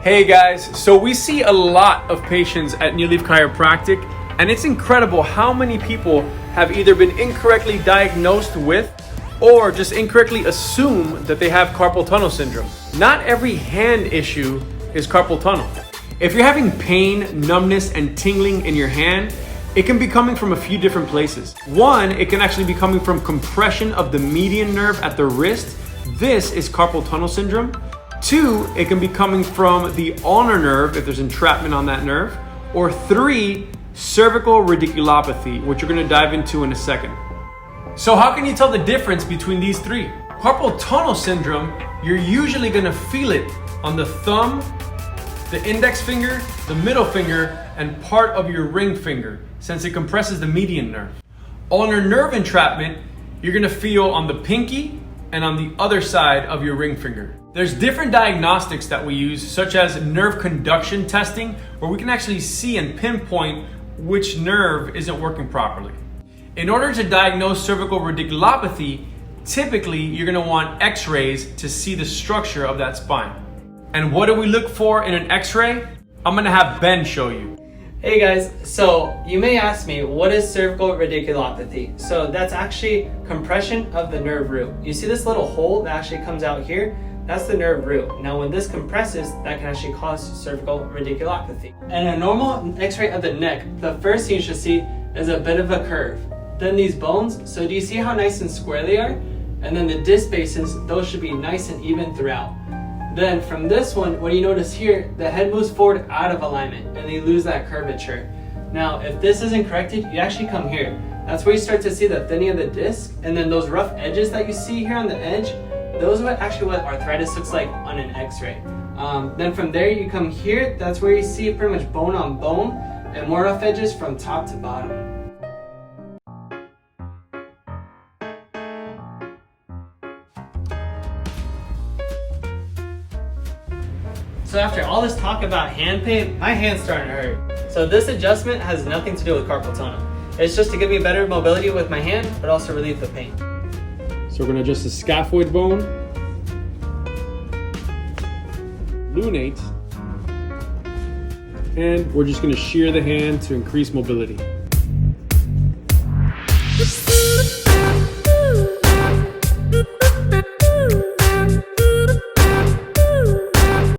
Hey guys, so we see a lot of patients at New Leaf Chiropractic, and it's incredible how many people have either been incorrectly diagnosed with or just incorrectly assume that they have carpal tunnel syndrome. Not every hand issue is carpal tunnel. If you're having pain, numbness, and tingling in your hand, it can be coming from a few different places. One, it can actually be coming from compression of the median nerve at the wrist. This is carpal tunnel syndrome. Two, it can be coming from the ulnar nerve if there's entrapment on that nerve. Or three, cervical radiculopathy, which we're gonna dive into in a second. So how can you tell the difference between these three? Carpal tunnel syndrome, you're usually gonna feel it on the thumb, the index finger, the middle finger, and part of your ring finger, since it compresses the median nerve. Ulnar nerve entrapment, you're gonna feel on the pinky and on the other side of your ring finger. There's different diagnostics that we use, such as nerve conduction testing, where we can actually see and pinpoint which nerve isn't working properly. In order to diagnose cervical radiculopathy, typically you're gonna want x-rays to see the structure of that spine. And what do we look for in an x-ray? I'm gonna have Ben show you. Hey guys, so you may ask me, what is cervical radiculopathy? So that's actually compression of the nerve root. You see this little hole that actually comes out here? That's the nerve root. Now when this compresses, that can actually cause cervical radiculopathy. And a normal x-ray of the neck, the first thing you should see is a bit of a curve. Then these bones, so do you see how nice and square they are? And then the disc bases, those should be nice and even throughout. Then from this one, what you notice here, the head moves forward out of alignment and you lose that curvature. Now, if this isn't corrected, you actually come here. That's where you start to see the thinning of the disc, and then those rough edges that you see here on the edge, those are actually what arthritis looks like on an x-ray. Then from there, you come here, that's where you see pretty much bone on bone and more rough edges from top to bottom. So after all this talk about hand pain, my hand's starting to hurt. So this adjustment has nothing to do with carpal tunnel. It's just to give me better mobility with my hand, but also relieve the pain. So we're gonna adjust the scaphoid bone, lunate, and we're just gonna shear the hand to increase mobility.